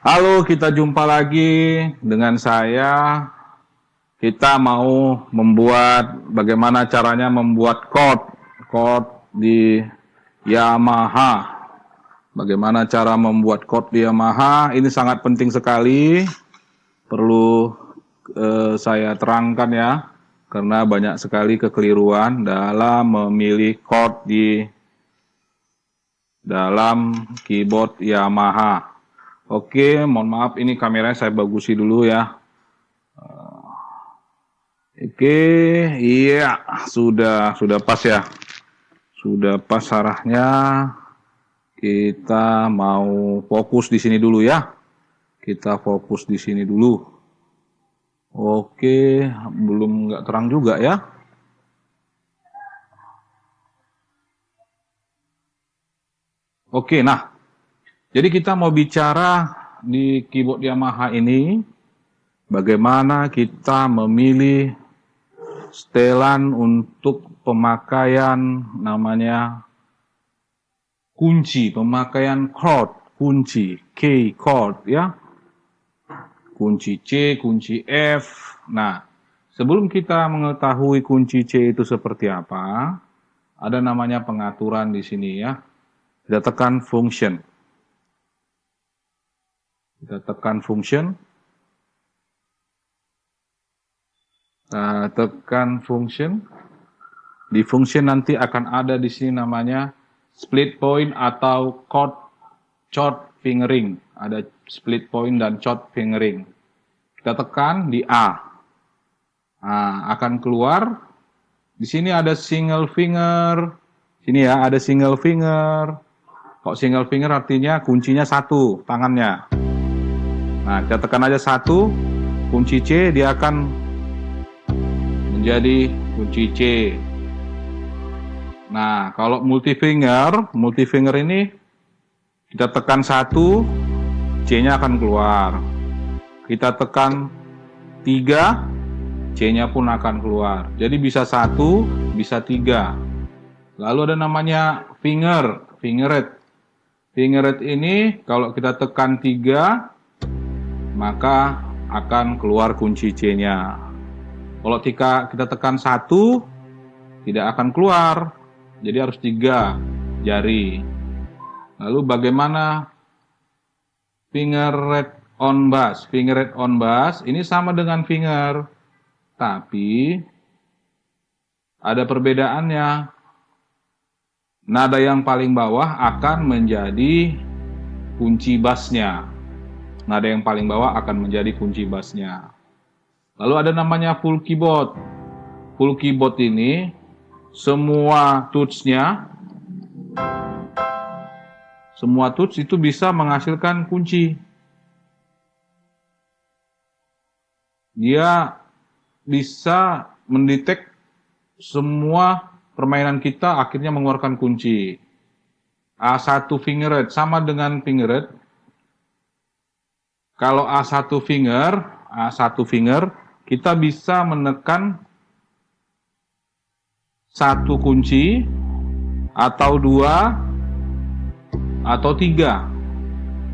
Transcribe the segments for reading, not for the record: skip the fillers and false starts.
Halo, kita jumpa lagi dengan saya. Kita mau bagaimana caranya membuat chord di Yamaha. Bagaimana cara membuat chord di Yamaha? Ini sangat penting sekali. Perlu saya terangkan ya, karena banyak sekali kekeliruan dalam memilih chord di dalam keyboard Yamaha. Oke, mohon maaf ini kameranya saya bagusi dulu ya. Oke, iya, sudah pas ya. Sudah pas arahnya. Kita mau fokus di sini dulu ya. Kita fokus di sini dulu. Oke, belum nggak terang juga ya. Oke, nah, jadi kita mau bicara di keyboard Yamaha ini, bagaimana kita memilih setelan untuk pemakaian namanya kunci, pemakaian chord, kunci, K chord ya, kunci C, kunci F. Nah, sebelum kita mengetahui kunci C itu seperti apa, ada namanya pengaturan di sini ya. Kita tekan function. Kita tekan function. Kita tekan function. Di function nanti akan ada di sini namanya split point atau chord fingering. Ada split point dan chord fingering. Kita tekan di A. Nah, akan keluar. Di sini ada single finger. Sini ya, ada single finger. Kok single finger artinya kuncinya satu, tangannya. Nah, kita tekan aja satu. Kunci C, dia akan menjadi kunci C. Nah, kalau multi finger ini kita tekan satu, C-nya akan keluar. Kita tekan 3, C-nya pun akan keluar. Jadi bisa 1, bisa 3. Lalu ada namanya fingeret. Fingeret ini kalau kita tekan 3, maka akan keluar kunci C-nya. Kalau kita tekan 1, tidak akan keluar. Jadi harus 3 jari. Lalu bagaimana fingeret on bass? Fingeret on bass ini sama dengan finger, tapi ada perbedaannya. Nada yang paling bawah akan menjadi kunci bassnya. Nada yang paling bawah akan menjadi kunci bassnya. Lalu ada namanya full keyboard. Full keyboard ini semua touch itu bisa menghasilkan kunci. Dia bisa mendetek semua permainan kita akhirnya mengeluarkan kunci. A1 fingeret sama dengan fingeret. Kalau A1 finger, kita bisa menekan satu kunci, atau 2, atau 3.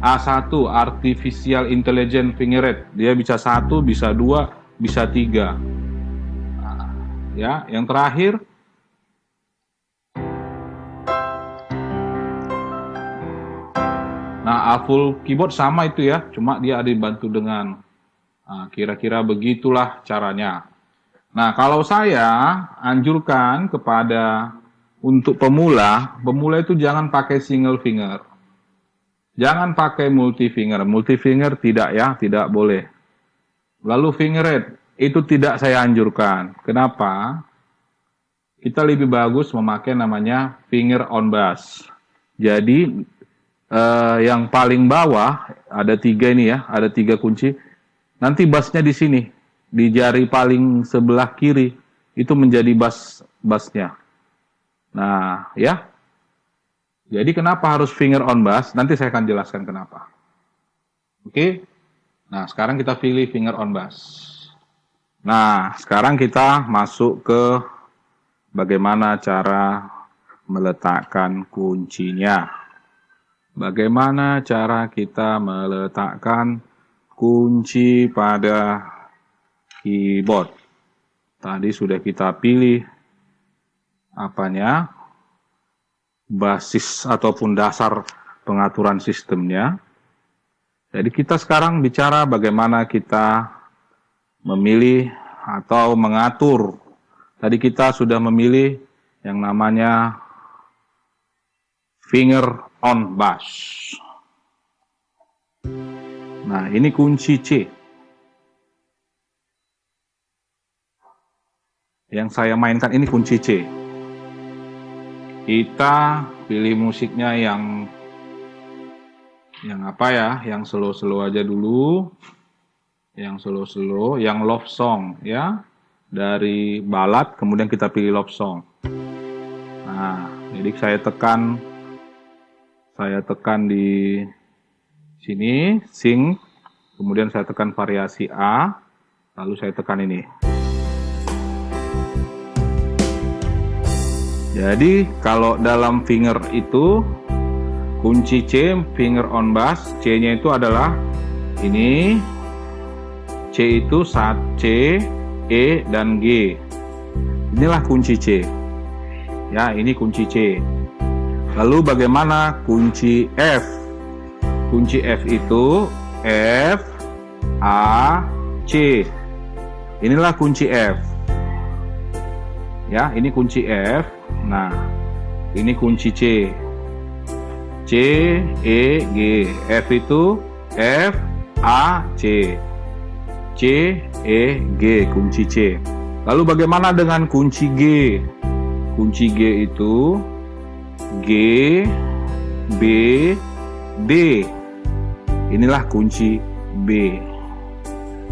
A1 Artificial Intelligent Fingeret. Dia bisa 1, bisa 2, bisa 3. Nah, ya, yang terakhir nah, full keyboard sama itu ya, cuma dia ada dibantu dengan kira-kira begitulah caranya. Nah, kalau saya anjurkan kepada untuk pemula itu jangan pakai single finger. Jangan pakai multi finger. Multi finger tidak ya, tidak boleh. Lalu fingeret, itu tidak saya anjurkan. Kenapa? Kita lebih bagus memakai namanya finger on bass. Jadi, yang paling bawah, ada 3 ini ya, ada 3 kunci. Nanti bassnya di sini. Di jari paling sebelah kiri itu menjadi bassnya. Nah, ya. Jadi kenapa harus finger on bass? Nanti saya akan jelaskan kenapa. Oke. Nah, sekarang kita pilih finger on bass. Nah, sekarang kita masuk ke bagaimana cara meletakkan kuncinya. bagaimana cara kita meletakkan kunci pada keyboard. Tadi sudah kita pilih basis ataupun dasar pengaturan sistemnya. Jadi kita sekarang bicara bagaimana kita memilih atau mengatur. Tadi kita sudah memilih yang namanya finger on bass. Nah, ini kunci C. Yang saya mainkan ini kunci C. Kita pilih musiknya yang Yang slow-slow aja dulu. Yang slow-slow, yang love song ya. Dari ballad kemudian kita pilih love song. Nah, jadi saya tekan di sini sing, kemudian saya tekan variasi A, lalu saya tekan ini. Jadi kalau dalam finger itu kunci C, finger on bass, C-nya itu adalah ini. C itu C, E, dan G. Inilah kunci C. Ya, ini kunci C. Lalu bagaimana kunci F? Kunci F itu F, A, C. Inilah kunci F. Ya, ini kunci F. Nah, ini kunci C. C, E, G. F itu F, A, C. C, E, G, kunci C. Lalu bagaimana dengan kunci G? Kunci G itu G, B, D. Inilah kunci B.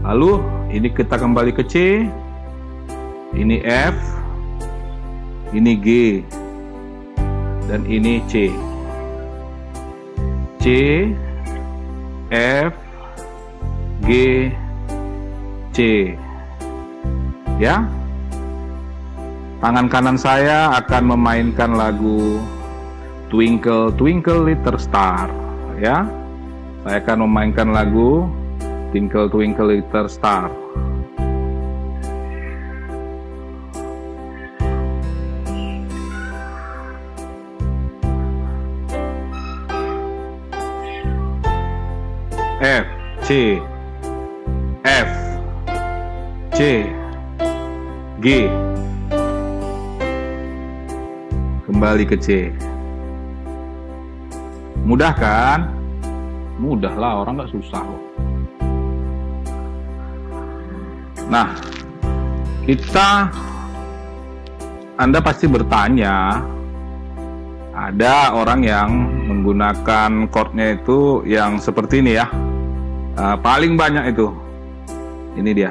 Lalu ini kita kembali ke C. Ini F. Ini G. Dan ini C. C, F, G, C. Ya. Tangan kanan saya akan memainkan lagu Twinkle Twinkle Little Star. Ya. Saya akan memainkan lagu Twinkle Twinkle Little Star. F, C, F, C, G. Kembali ke C. Mudah kan? Mudah lah, orang nggak susah loh. Nah, Anda pasti bertanya, ada orang yang menggunakan chordnya itu yang seperti ini ya. Paling banyak itu. Ini dia.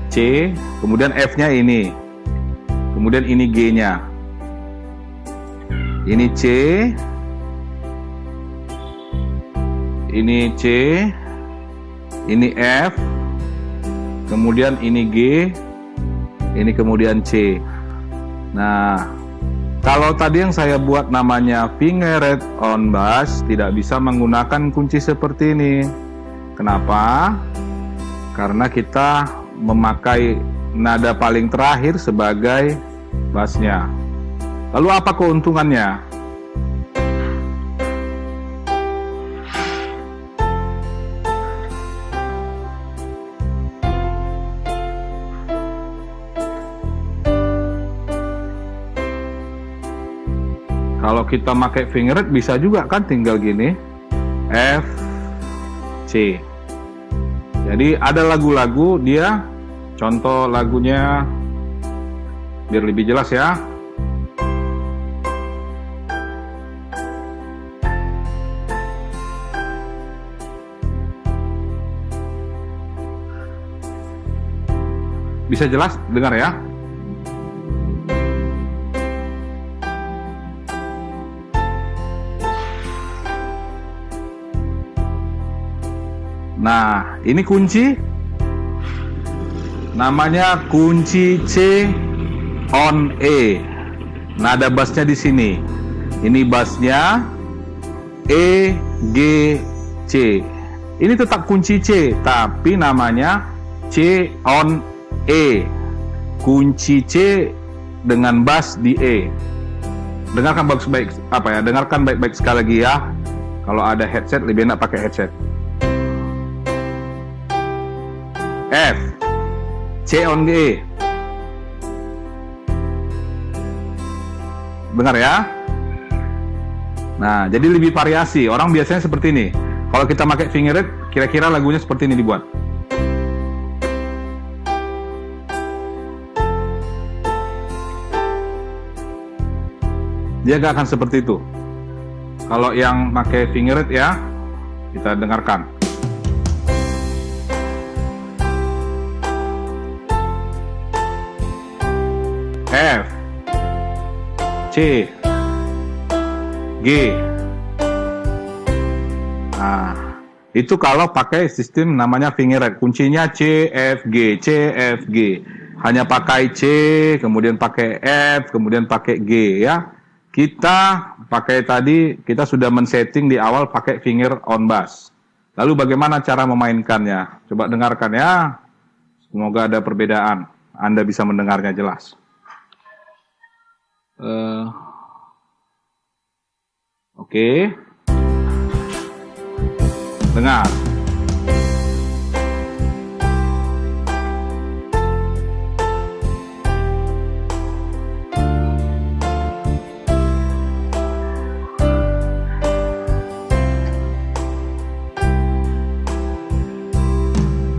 C, kemudian F-nya ini. Kemudian ini G-nya. Ini C. Ini C. Ini F. Kemudian ini G. Ini kemudian C. Nah, kalau tadi yang saya buat namanya fingered on bass, tidak bisa menggunakan kunci seperti ini. Kenapa? Karena kita memakai nada paling terakhir sebagai bassnya. Lalu apa keuntungannya? Kalau kita pakai fingered bisa juga kan, tinggal gini. F, C. Jadi ada lagu-lagu dia, contoh lagunya biar lebih jelas ya. Bisa jelas dengar ya. Nah, ini kunci, namanya kunci C on E. Nada bassnya di sini. Ini bassnya, E, G, C. Ini tetap kunci C, tapi namanya C on E. Kunci C dengan bass di E. Dengarkan baik-baik dengarkan baik-baik sekali lagi ya. Kalau ada headset lebih enak pakai headset. F, C on G. Dengar ya. Nah, jadi lebih variasi. Orang biasanya seperti ini. Kalau kita pakai fingerette, kira-kira lagunya seperti ini dibuat. Dia gak akan seperti itu. Kalau yang pakai fingerette ya, kita dengarkan. F, C, G. Nah, itu kalau pakai sistem namanya fingerette. Kuncinya C, F, G, C, F, G. Hanya pakai C, kemudian pakai F, kemudian pakai G ya. Kita pakai tadi, kita sudah men-setting di awal pakai finger on bass. Lalu bagaimana cara memainkannya? Coba dengarkan ya. Semoga ada perbedaan. Anda bisa mendengarnya jelas. Oke. Dengar.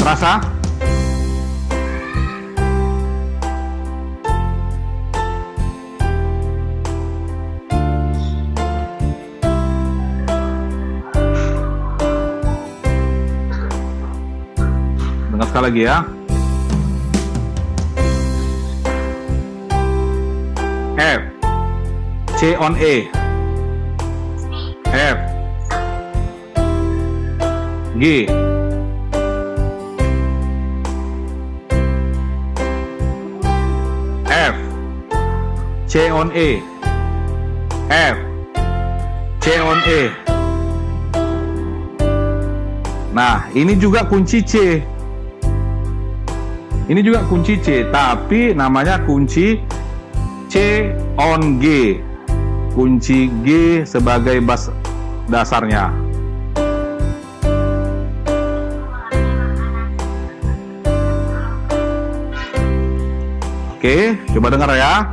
Terasa? Dengar sekali lagi ya. F, C on E, F, G, F, C on E, F, C on E. Nah, ini juga kunci C. Ini juga kunci C, tapi namanya kunci C on G. Kunci G sebagai bass dasarnya. Oke, coba dengar ya.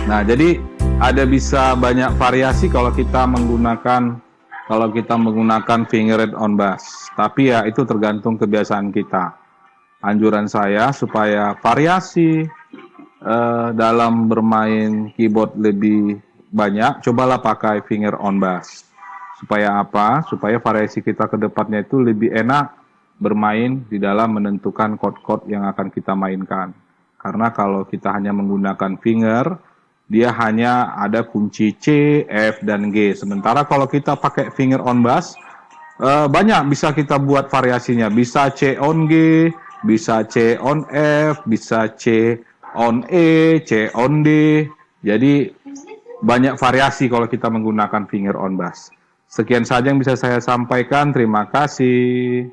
Nah, jadi ada bisa banyak variasi kalau kita menggunakan fingerette on bass. Tapi ya itu tergantung kebiasaan kita. Anjuran saya supaya variasi dalam bermain keyboard lebih banyak, cobalah pakai finger on bass. Supaya apa? Supaya variasi kita ke depannya itu lebih enak bermain di dalam menentukan chord-chord yang akan kita mainkan. Karena kalau kita hanya menggunakan finger, dia hanya ada kunci C, F, dan G. Sementara kalau kita pakai finger on bass, banyak bisa kita buat variasinya. Bisa C on G, bisa C on F, bisa C on E, C on D. Jadi banyak variasi kalau kita menggunakan finger on bass. Sekian saja yang bisa saya sampaikan. Terima kasih.